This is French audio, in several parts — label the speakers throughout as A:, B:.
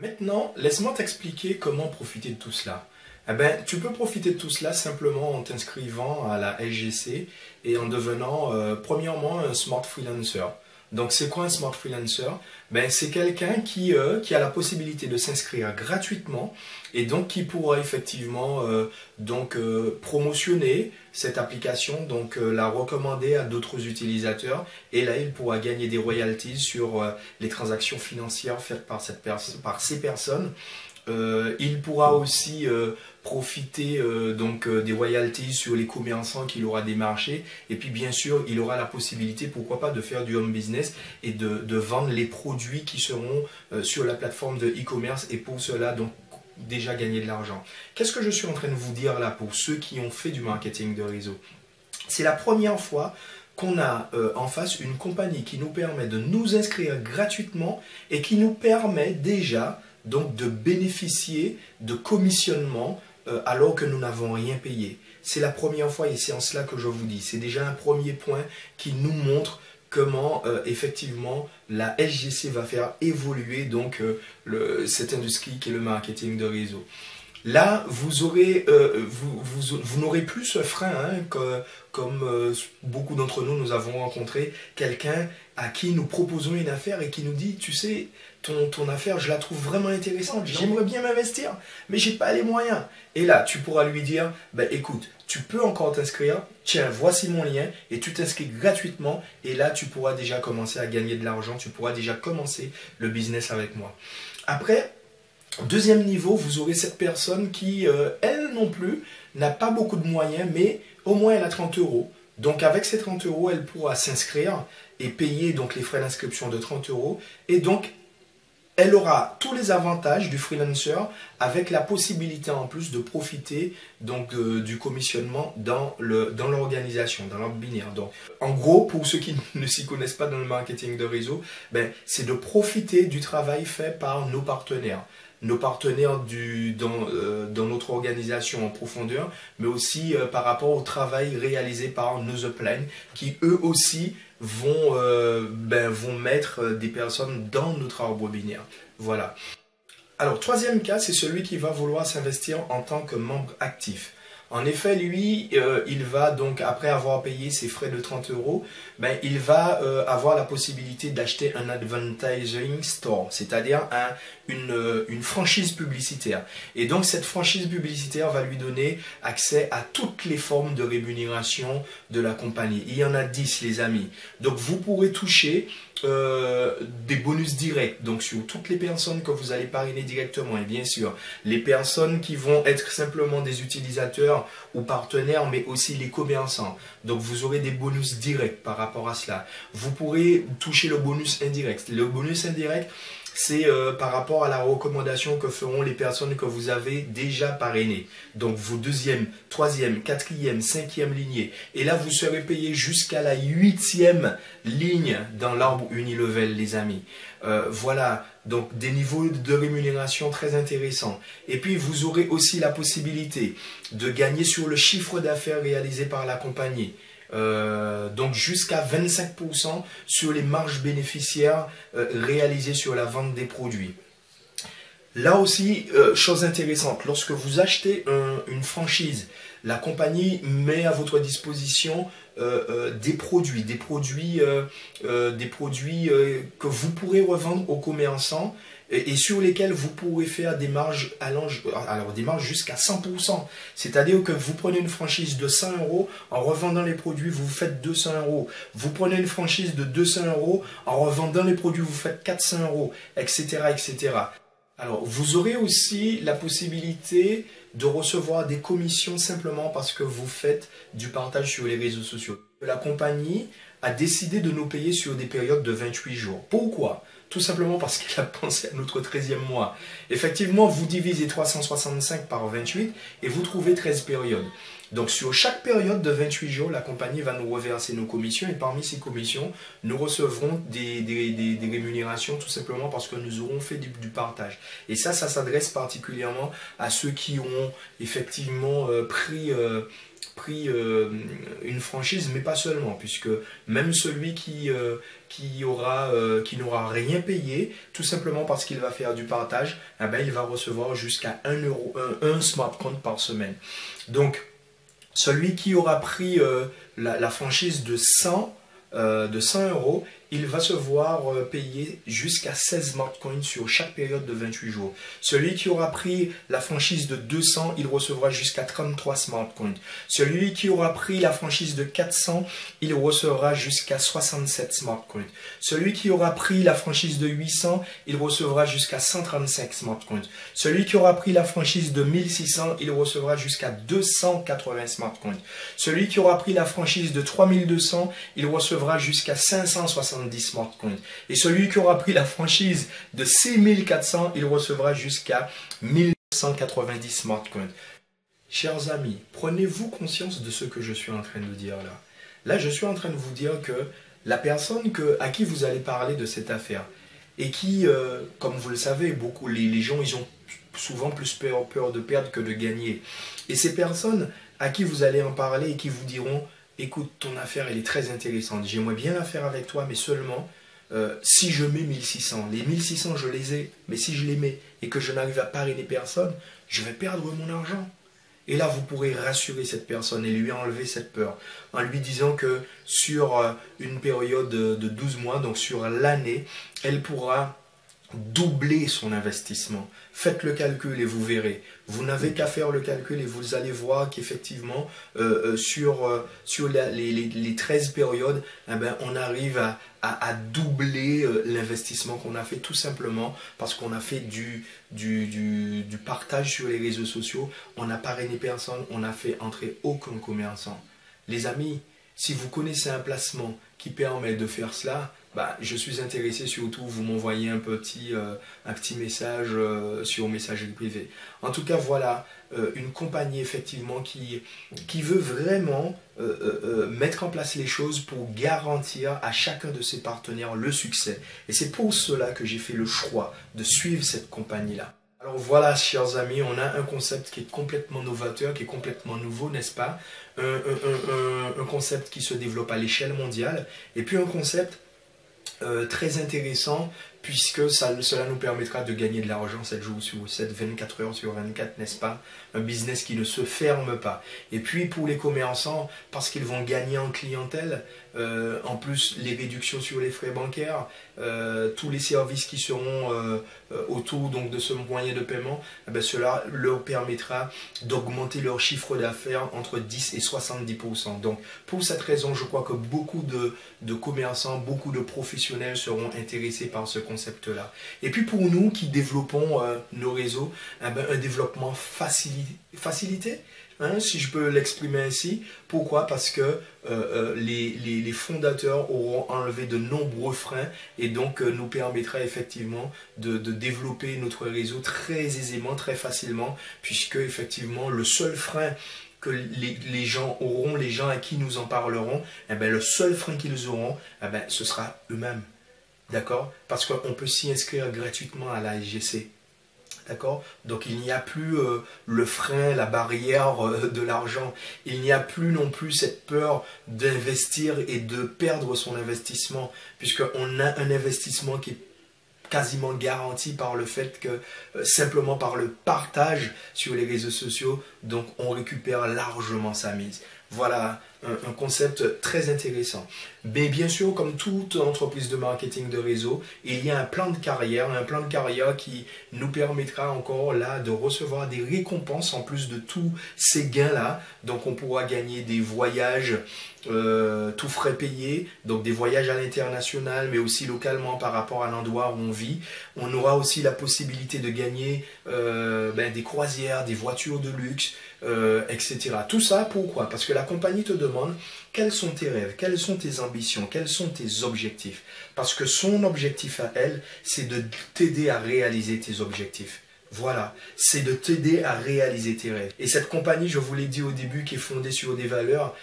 A: Maintenant, laisse-moi t'expliquer comment profiter de tout cela. Eh ben, tu peux profiter de tout cela simplement en t'inscrivant à la SGC et en devenant premièrement un smart freelancer. Donc c'est quoi un smart freelancer? Ben, c'est quelqu'un qui a la possibilité de s'inscrire gratuitement et donc qui pourra effectivement promotionner cette application, donc la recommander à d'autres utilisateurs et là il pourra gagner des royalties sur les transactions financières faites par par ces personnes. Il pourra aussi profiter des royalties sur les commerçants qu'il aura démarchés et puis bien sûr il aura la possibilité, pourquoi pas, de faire du home business et de vendre les produits qui seront sur la plateforme de e-commerce et pour cela donc déjà gagner de l'argent. Qu'est-ce que je suis en train de vous dire là pour ceux qui ont fait du marketing de réseau? C'est la première fois qu'on a en face une compagnie qui nous permet de nous inscrire gratuitement et qui nous permet déjà donc de bénéficier de commissionnement alors que nous n'avons rien payé. C'est la première fois et c'est en cela que je vous dis. C'est déjà un premier point qui nous montre comment effectivement la SGC va faire évoluer donc cette industrie qui est le marketing de réseau. Là, vous n'aurez plus ce frein, hein, comme beaucoup d'entre nous, nous avons rencontré quelqu'un à qui nous proposons une affaire et qui nous dit, tu sais, ton affaire, je la trouve vraiment intéressante, j'aimerais bien m'investir, mais j'ai pas les moyens. Et là, tu pourras lui dire, ben, écoute, tu peux encore t'inscrire, tiens, voici mon lien, et tu t'inscris gratuitement, et là, tu pourras déjà commencer à gagner de l'argent, tu pourras déjà commencer le business avec moi. Après, deuxième niveau, vous aurez cette personne qui, elle non plus, n'a pas beaucoup de moyens, mais au moins elle a 30 euros. Donc avec ces 30 euros, elle pourra s'inscrire et payer donc les frais d'inscription de 30 euros. Et donc, elle aura tous les avantages du freelancer avec la possibilité en plus de profiter donc du commissionnement dans l'organisation, dans l'ordre binaire. Donc, en gros, pour ceux qui ne s'y connaissent pas dans le marketing de réseau, ben, c'est de profiter du travail fait par nos partenaires dans notre organisation en profondeur, mais aussi par rapport au travail réalisé par nos uplines qui eux aussi vont mettre des personnes dans notre arbre binaire. Voilà. Alors, troisième cas, c'est celui qui va vouloir s'investir en tant que membre actif. En effet, lui, il va donc, après avoir payé ses frais de 30 euros, ben, il va avoir la possibilité d'acheter un advertising store, c'est-à-dire une franchise publicitaire. Et donc, cette franchise publicitaire va lui donner accès à toutes les formes de rémunération de la compagnie. Il y en a 10, les amis. Donc, vous pourrez toucher des bonus directs, donc sur toutes les personnes que vous allez parrainer directement, et bien sûr les personnes qui vont être simplement des utilisateurs ou partenaires, mais aussi les commerçants. Donc vous aurez des bonus directs par rapport à cela. Vous pourrez toucher le bonus indirect. Le bonus indirect, c'est par rapport à la recommandation que feront les personnes que vous avez déjà parrainées. Donc vos deuxième, troisième, quatrième, cinquième lignées. Et là, vous serez payé jusqu'à la 8e ligne dans l'arbre Unilevel, les amis. Voilà, donc des niveaux de rémunération très intéressants. Et puis, vous aurez aussi la possibilité de gagner sur le chiffre d'affaires réalisé par la compagnie. Donc jusqu'à 25% sur les marges bénéficiaires réalisées sur la vente des produits. Là aussi, chose intéressante, lorsque vous achetez une franchise, la compagnie met à votre disposition des produits que vous pourrez revendre aux commerçants et sur lesquels vous pourrez faire des marges jusqu'à 100%. C'est-à-dire que vous prenez une franchise de 100 euros, en revendant les produits, vous faites 200 euros. Vous prenez une franchise de 200 euros, en revendant les produits, vous faites 400 euros, etc., etc. Alors, vous aurez aussi la possibilité de recevoir des commissions simplement parce que vous faites du partage sur les réseaux sociaux. La compagnie a décidé de nous payer sur des périodes de 28 jours. Pourquoi? Tout simplement parce qu'elle a pensé à notre 13e mois. Effectivement, vous divisez 365 par 28 et vous trouvez 13 périodes. Donc sur chaque période de 28 jours, la compagnie va nous reverser nos commissions et parmi ces commissions, nous recevrons des rémunérations tout simplement parce que nous aurons fait du partage. Et ça s'adresse particulièrement à ceux qui ont effectivement pris une une franchise, mais pas seulement, puisque même celui qui n'aura rien payé, tout simplement parce qu'il va faire du partage, eh ben, il va recevoir jusqu'à 1 euro, un smartcoin par semaine. Donc, celui qui aura pris la franchise de 100 euros, il va se voir payer jusqu'à 16 smartcoins sur chaque période de 28 jours. Celui qui aura pris la franchise de 200, il recevra jusqu'à 33 smartcoins. Celui qui aura pris la franchise de 400, il recevra jusqu'à 67 smartcoins. Celui qui aura pris la franchise de 800, il recevra jusqu'à 135 smartcoins. Celui qui aura pris la franchise de 1600, il recevra jusqu'à 280 smartcoins. Celui qui aura pris la franchise de 3200, il recevra jusqu'à 570 smartcoins. Et celui qui aura pris la franchise de 6400, il recevra jusqu'à 1190 smartcoins. Chers amis, prenez-vous conscience de ce que je suis en train de dire là. Là, je suis en train de vous dire que la personne à qui vous allez parler de cette affaire, et qui, comme vous le savez, beaucoup les gens, ils ont souvent plus peur de perdre que de gagner. Et ces personnes à qui vous allez en parler et qui vous diront: écoute, ton affaire, elle est très intéressante. J'aimerais bien la faire avec toi, mais seulement si je mets 1600. Les 1600, je les ai, mais si je les mets et que je n'arrive à parrainer personne, je vais perdre mon argent. Et là, vous pourrez rassurer cette personne et lui enlever cette peur en lui disant que sur une période de 12 mois, donc sur l'année, elle pourra doubler son investissement. Faites le calcul et vous verrez. Vous n'avez qu'à faire le calcul et vous allez voir qu'effectivement, sur les 13 périodes, eh ben, on arrive à doubler l'investissement qu'on a fait, tout simplement parce qu'on a fait du partage sur les réseaux sociaux. On n'a parrainé personne, on n'a fait entrer aucun commerçant. Les amis, si vous connaissez un placement qui permet de faire cela, bah, je suis intéressé, surtout vous m'envoyez un petit message sur messagerie privée. En tout cas, voilà une compagnie effectivement qui veut vraiment mettre en place les choses pour garantir à chacun de ses partenaires le succès. Et c'est pour cela que j'ai fait le choix de suivre cette compagnie-là. Alors voilà, chers amis, on a un concept qui est complètement novateur, qui est complètement nouveau, n'est-ce pas? Un concept qui se développe à l'échelle mondiale, et puis un concept très intéressant, puisque cela nous permettra de gagner de l'argent 7 jours sur 7, 24 heures sur 24, n'est-ce pas? Un business qui ne se ferme pas. Et puis pour les commerçants, parce qu'ils vont gagner en clientèle, en plus les réductions sur les frais bancaires, tous les services qui seront autour donc, de ce moyen de paiement, eh bien, cela leur permettra d'augmenter leur chiffre d'affaires entre 10 et 70%. Donc pour cette raison, je crois que beaucoup de commerçants, beaucoup de professionnels seront intéressés par ce concept-là. Et puis pour nous qui développons nos réseaux, eh bien, un développement facilité, hein, si je peux l'exprimer ainsi. Pourquoi? Parce que les fondateurs auront enlevé de nombreux freins et donc nous permettra effectivement de développer notre réseau très aisément, très facilement, puisque effectivement le seul frein que les gens auront, les gens à qui nous en parlerons, eh bien, le seul frein qu'ils auront, eh bien, ce sera eux-mêmes. D'accord? Parce qu'on peut s'y inscrire gratuitement à la SGC. D'accord? Donc il n'y a plus le frein, la barrière de l'argent. Il n'y a plus non plus cette peur d'investir et de perdre son investissement, puisqu'on a un investissement qui est quasiment garanti par le fait que simplement par le partage sur les réseaux sociaux, donc on récupère largement sa mise. Voilà un concept très intéressant. Mais bien sûr, comme toute entreprise de marketing de réseau, il y a un plan de carrière qui nous permettra encore là de recevoir des récompenses en plus de tous ces gains-là. Donc on pourra gagner des voyages tout frais payés, donc des voyages à l'international, mais aussi localement par rapport à l'endroit où on vit. On aura aussi la possibilité de gagner des croisières, des voitures de luxe, etc. Tout ça, pourquoi? Parce que la compagnie te demande quels sont tes rêves, quelles sont tes ambitions, quels sont tes objectifs. Parce que son objectif à elle, c'est de t'aider à réaliser tes objectifs. Voilà, c'est de t'aider à réaliser tes rêves. Et cette compagnie, je vous l'ai dit au début, qui est fondée sur des valeurs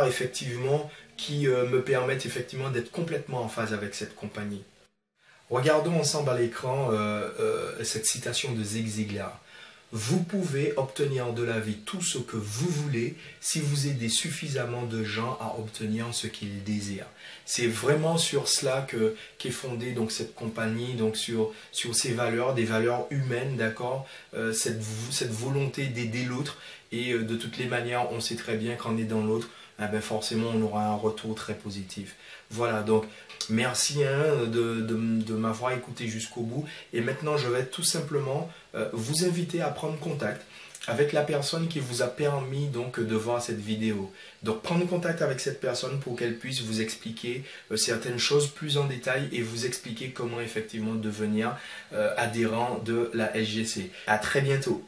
A: effectivement qui me permettent effectivement d'être complètement en phase avec cette compagnie. Regardons ensemble à l'écran cette citation de Zig Ziglar. Vous pouvez obtenir de la vie tout ce que vous voulez si vous aidez suffisamment de gens à obtenir ce qu'ils désirent. C'est vraiment sur cela qu'est fondée donc cette compagnie, donc sur ces valeurs, des valeurs humaines, d'accord, cette volonté d'aider l'autre. Et de toutes les manières, on sait très bien qu'en aidant l'autre, eh ben forcément on aura un retour très positif. Voilà, donc merci de m'avoir écouté jusqu'au bout. Et maintenant, je vais tout simplement vous inviter à prendre contact avec la personne qui vous a permis donc de voir cette vidéo. Donc prendre contact avec cette personne pour qu'elle puisse vous expliquer certaines choses plus en détail et vous expliquer comment effectivement devenir adhérent de la SGC. À très bientôt.